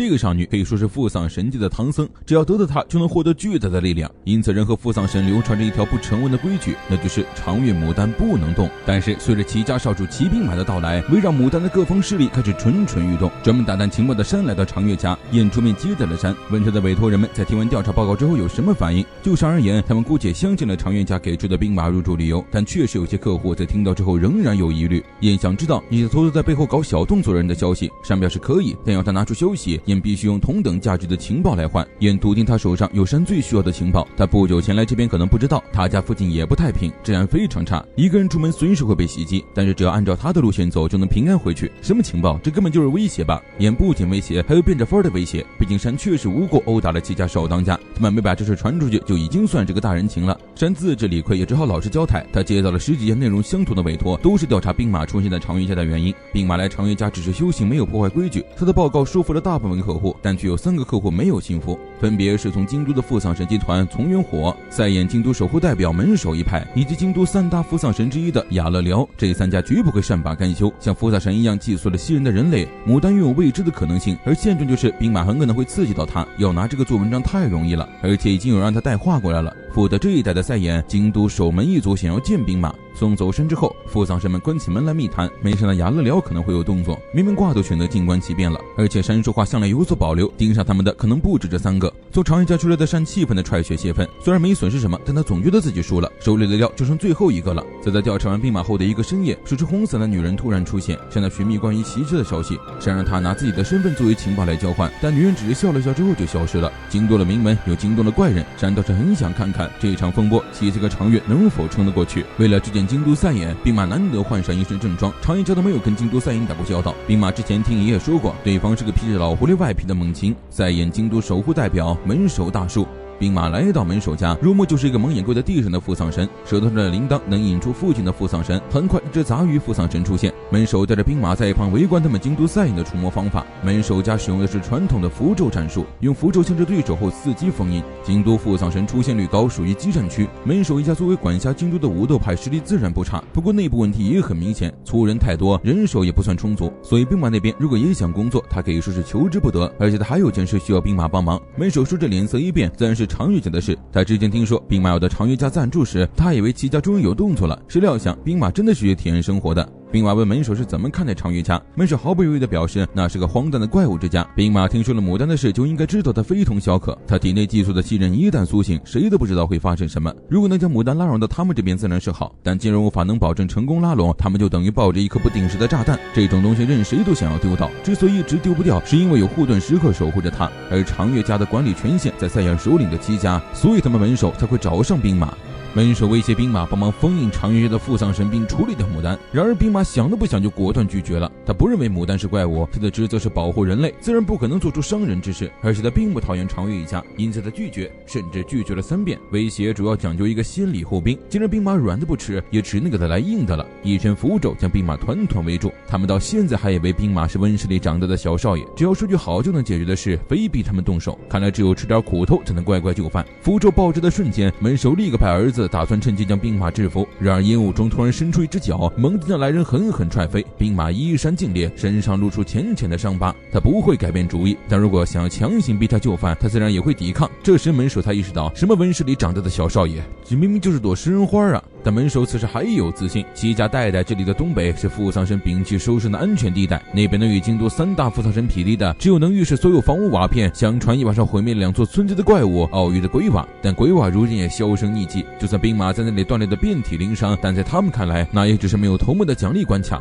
这个少女可以说是父丧神界的唐僧，只要得到她就能获得巨大的力量。因此人和父丧神流传着一条不成文的规矩，那就是长月牡丹不能动。但是随着齐家少主骑兵马的到来，围绕牡丹的各方势力开始蠢蠢欲动。专门打探情报的山来到长月家，燕出面接待了山，问他的委托人们在听完调查报告之后有什么反应。就山而言，他们姑且相信了长月家给出的兵马入驻理由，但确实有些客户在听到之后仍然有疑虑。燕想知道那些偷偷在背后搞小动作人的消息，山表示可以，但要他拿出消息，燕必须用同等价值的情报来换。燕笃定他手上有山最需要的情报，他不久前来这边可能不知道，他家附近也不太平，治安非常差，一个人出门随时会被袭击，但是只要按照他的路线走就能平安回去。什么情报？这根本就是威胁吧。燕不仅威胁，还有变着法儿的威胁，毕竟山确实无故殴打了齐家少当家，他们没把这事传出去就已经算是个大人情了。山自知理亏，也只好老实交代，他接到了10几件内容相同的委托，都是调查兵马出现在长月家的原因。兵马来长月家只是修行，没有破坏规矩。他的报告说服了大部分客户，但却有3个客户没有信服，分别是从京都的父丧神集团从元火、赛眼京都守护代表门守一派，以及京都3大父丧神之一的雅乐辽。这3家绝不会善罢甘休，像父丧神一样寄宿了吸人的人类。牡丹拥有未知的可能性，而现状就是兵马很可能会刺激到他，要拿这个做文章太容易了，而且已经有人让他带话过来了。负责这一带的赛眼京都守门一族想要见兵马，送走山之后，父丧神们关起门来密谈，没想到雅乐辽可能会有动作，明明卦都选择静观其变了。而且山说话向来有所保留，盯上他们的可能不止这3个。从长月家出来的山气愤的踹血泄愤，虽然没损失什么，但他总觉得自己输了，手里的料就剩最后一个了。在他调查完兵马后的一个深夜，手持红伞的女人突然出现，向他寻觅关于袭击的消息。山让他拿自己的身份作为情报来交换，但女人只是笑了笑之后就消失了。惊动了名门，又惊动了怪人，山倒是很想看看这场风波齐这个长月能否撑得过去。为了致见京都赛眼，兵马难得换上一身正装，长月家都没有跟京都赛眼打过交道。兵马之前听爷爷说过，对方是个披着老狐狸外皮的猛禽，赛眼京都守护代表门守大树。兵马来到门守家，入目就是一个蒙眼跪在地上的父丧神，舌头上的铃铛能引出父亲的父丧神。很快，一只杂鱼父丧神出现，门守带着兵马在一旁围观他们京都赛眼的除魔方法。门守家使用的是传统的符咒战术，用符咒限制对手后伺机封印。京都父丧神出现率高，属于激战区。门守一家作为管辖京都的武斗派，实力自然不差，不过内部问题也很明显，粗人太多，人手也不算充足，所以兵马那边如果也想工作，他可以说是求之不得。而且他还有件事需要兵马帮忙。门守说着脸色一变，自然是长月家的事。他之前听说兵马要到长月家赞助时，他以为齐家终于有动作了，谁料想兵马真的是学体验生活的。兵马问门守是怎么看待长月家，门守毫不犹豫地表示那是个荒诞的怪物之家。兵马听说了牡丹的事，就应该知道他非同小可，他体内寄宿的气刃一旦苏醒，谁都不知道会发生什么。如果能将牡丹拉拢到他们这边自然是好，但既然无法能保证成功拉拢，他们就等于抱着一颗不定时的炸弹，这种东西任谁都想要丢到。之所以一直丢不掉，是因为有护盾时刻守护着他，而长月家的管理权限在赛亚首领的齐家，所以他们门守才会找上兵马。门守威胁兵马帮忙封印长月家的父丧神并处理掉牡丹，然而兵马想都不想就果断拒绝了。他不认为牡丹是怪物，他的职责是保护人类，自然不可能做出伤人之事，而且他并不讨厌长月一家，因此他拒绝，甚至拒绝了3遍。威胁主要讲究一个先礼后兵，既然兵马软的不吃，也只能给他来硬的了。一身符咒将兵马团团围住，他们到现在还以为兵马是温室里长大的小少爷，只要说句好就能解决的事，非逼他们动手，看来只有吃点苦头才能乖乖就范。符咒爆炸的瞬间，门守立刻派儿子打算趁机将兵马制服，然而烟雾中突然伸出一只脚，猛地将来人狠狠踹飞，兵马衣衫尽裂，身上露出浅浅的伤疤。他不会改变主意，但如果想要强行逼他就范，他自然也会抵抗。这时门守才意识到，什么温室里长大的小少爷，这明明就是朵食人花啊！但门守此时还有自信，齐家代代这里的东北是父丧神摒弃收身的安全地带，那边能与京都3大父丧神匹敌的，只有能预示所有房屋瓦片，相传一晚上毁灭2座村子的怪物奥玉的鬼瓦，但鬼瓦如今也销声匿迹。就算兵马在那里锻炼的遍体鳞伤，但在他们看来，那也只是没有头目的奖励关卡。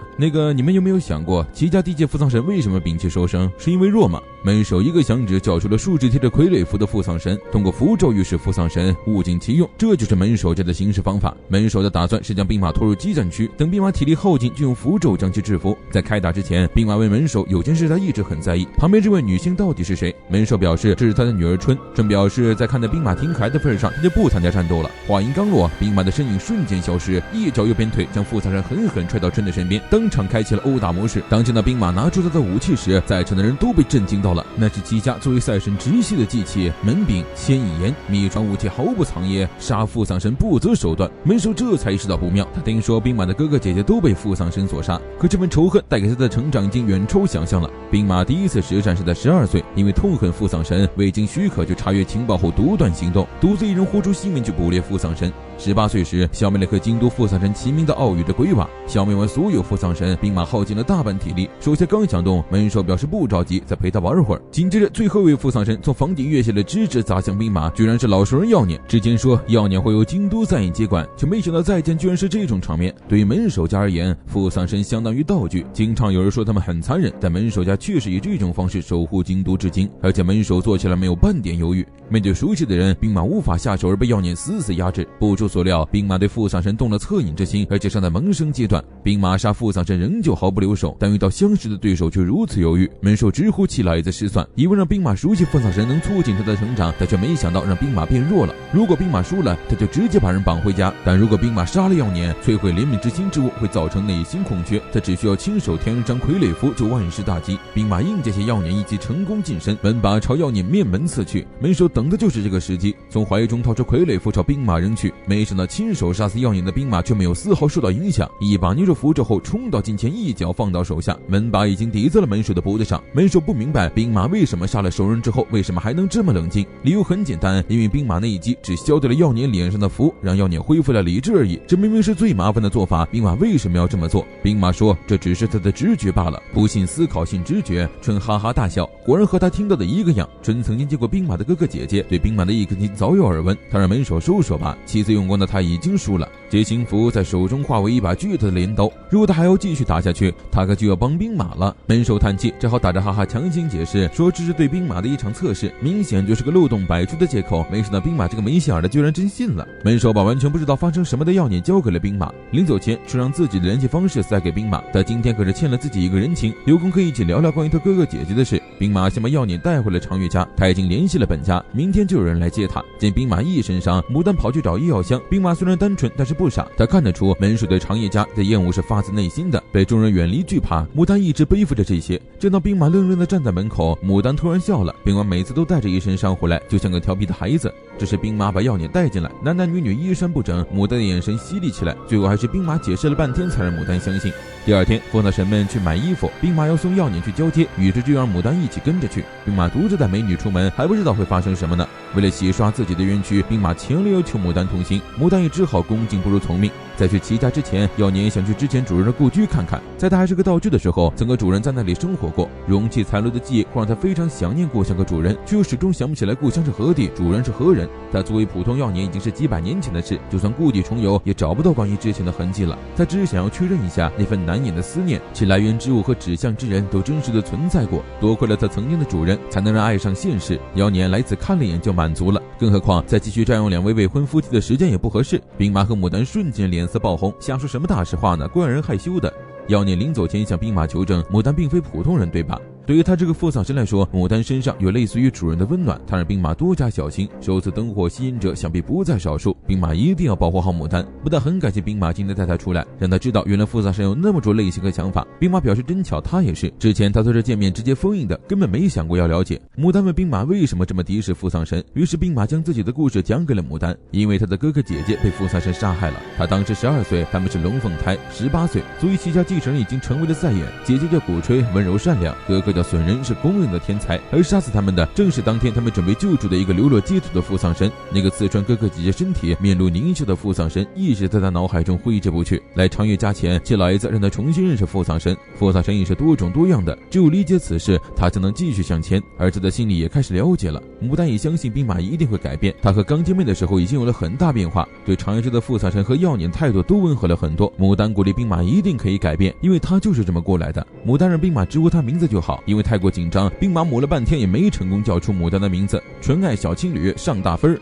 你们有没有想过，齐家第一届父丧神为什么摒弃收生？是因为弱吗？门守一个响指叫出了数只贴着傀儡符的父丧神，通过符咒预示父丧神，物尽其用，这就是门守家的行事方法。门守的打算是将兵马拖入激战区，等兵马体力耗尽，就用符咒将其制服。在开打之前，兵马问门守有件事他一直很在意，旁边这位女性到底是谁？门守表示这是他的女儿春。春表示在看在兵马挺可爱的份上，他就不参加战斗了。话音刚落，兵马的身影瞬间消失，一脚右边腿将父丧神狠狠踹到春的身边，当场开启了殴打模式。当见到兵马拿出他的武器时，在场的人都被震惊到了，那是齐家作为赛神直系的祭器门柄千亿炎，秘传武器毫不藏掖，杀父丧神不择手段。门守这才意识到不妙。他听说兵马的哥哥姐姐都被父丧神所杀，可这份仇恨带给他的成长已经远超想象了。兵马第一次实战是在12岁，因为痛恨父丧神，未经许可就查阅情报后独断行动，独自一人豁出性命去捕猎父丧神。18岁时，消灭了和京都父丧神齐名的奥羽的鬼瓦。消灭完所有父丧神，兵马耗尽了大半体力，手下刚想动，门首表示不着急，再陪他玩会儿。紧接着，最后一位父丧神从房顶跃下来，直直砸向兵马，居然是老熟人耀年。之前说耀年会由京都赛印接管，却没想到再见居然是这种场面。对于门首家而言，父丧神相当于道具，经常有人说他们很残忍，但门首家确实以这种方式守护京都至今，而且门首做起来没有半点犹豫。面对熟悉的人，兵马无法下手而被耀年死死压制。不出所料，兵马对父丧神动了恻隐之心，而且尚在萌生阶段。兵马杀父丧神仍旧毫不留手，但遇到相识的对手却如此犹豫。门首直呼其老爷子失算，以为让兵马熟悉父丧神能促进他的成长，但却没想到让兵马变弱了。如果兵马输了，他就直接把人绑回家；但如果兵马杀了耀年，摧毁怜悯之心之物会造成内心空缺，他只需要亲手添一张傀儡符就万事大吉。兵马应接下耀年一击，成功近身，门把朝耀年面门刺去。门首等的就是这个时机，从怀中掏出傀儡符朝兵马扔去。没想到亲手杀死耀年的兵马却没有丝毫受到影响，一把捏住符咒后冲到近前，一脚放到手下，门把已经抵在了门首的脖子上。门首不明白兵马为什么杀了熟人之后为什么还能这么冷静，理由很简单，因为兵马那一击只削掉了耀年脸上的符，让耀年恢复了理智而已。这明明是最麻烦的做法，兵马为什么要这么做？兵马说这只是他的直觉罢了。不信思考，信直觉。春哈哈大笑，果然和他听到的一个样。春曾经见过兵马的哥哥姐姐，对兵马的一颗心早有耳闻，他让门首收手吧。7次用光的他已经输了。结心符在手中化为一把巨大的镰刀，如果他还要继续打下去，他可就要帮兵马了。门首叹气，只好打着哈哈强行解释说这是对兵马的一场测试，明显就是个漏洞百出的借口。没想到兵马这个没心眼的居然真信了。门首把完全不知道发生什么的耀年交给了兵马，临走前却让自己的联系方式塞给兵马，他今天可是欠了自己一个人情，有空可以一起聊聊关于他哥哥姐姐的事。兵马先把耀年带回了长月家，他已经联系了本家，明天就有人来接他。见兵马一身伤，牡丹跑去找医药箱。兵马虽然单纯，但是不傻，他看得出门首对长夜家的厌恶是发自内心的，被众人远离惧怕。牡丹一直背负着这些。见到兵马愣愣地站在门口，牡丹突然笑了。兵马每次都带着一身伤回来，就像个调皮的孩子。这时兵马把耀年带进来，男男女女衣衫不整，牡丹的眼神犀利起来，最后还是兵马解释了半天才让牡丹相信。第二天，父丧神们去买衣服，兵马要送耀年去交接，于是就让牡丹一起跟着去。兵马独自带美女出门，还不知道会发生什么呢。为了洗刷自己的冤屈，兵马强烈要求牡丹同行，牡丹也只好恭敬不如从命。在去齐家之前，耀年想去之前主人的故居看看，在他还是个道具的时候，曾和主人在那里生活过。容器残留的记忆会让他非常想念故乡和主人，却又始终想不起来故乡是何地，主人是何人。他作为普通耀年已经是几百年前的事，就算故地重游，也找不到关于之前的痕迹了。他只是想要确认一下那份难掩的思念，其来源之物和指向之人都真实的存在过。多亏了他曾经的主人，才能让爱上现实。耀年来此看了一眼就满足了，更何况再继续占用两位未婚夫妻的时间也不合适。兵马和牡丹瞬间脸色爆红，瞎说什么大实话呢，怪让人害羞的。耀年临走前向兵马求证，牡丹并非普通人，对吧？对于他这个父丧神来说，牡丹身上有类似于主人的温暖，他让兵马多加小心。首次灯火吸引者想必不在少数，兵马一定要保护好牡丹。不但很感谢兵马今天带他出来，让他知道原来父丧神有那么多类型和想法。兵马表示真巧，他也是。之前他对这见面直接封印的，根本没想过要了解。牡丹问兵马为什么这么敌视父丧神，于是兵马将自己的故事讲给了牡丹。因为他的哥哥姐姐被父丧神杀害了，他当时12岁，他们是龙凤胎，18岁，所以齐家继承人已经成为了赛眼。姐姐叫鼓吹，温柔善良，哥哥叫损人，是公认的天才。而杀死他们的正是当天他们准备救助的一个流落街头的父丧神。那个刺穿哥哥姐姐身体面露狞笑的父丧神一直在他脑海中挥之不去。来长月家前，其老爷子让他重新认识父丧神。父丧神也是多种多样的，只有理解此事，他才能继续向前。而他的心里也开始了解了。牡丹也相信兵马一定会改变，他和刚见面的时候已经有了很大变化，对长月家的父丧神和耀年态度都温和了很多。牡丹鼓励兵马一定可以改变，因为他就是这么过来的。牡丹让兵马直呼他名字就好，因为太过紧张，兵马抹了半天也没成功叫出牡丹的名字。纯爱小情侣上大分。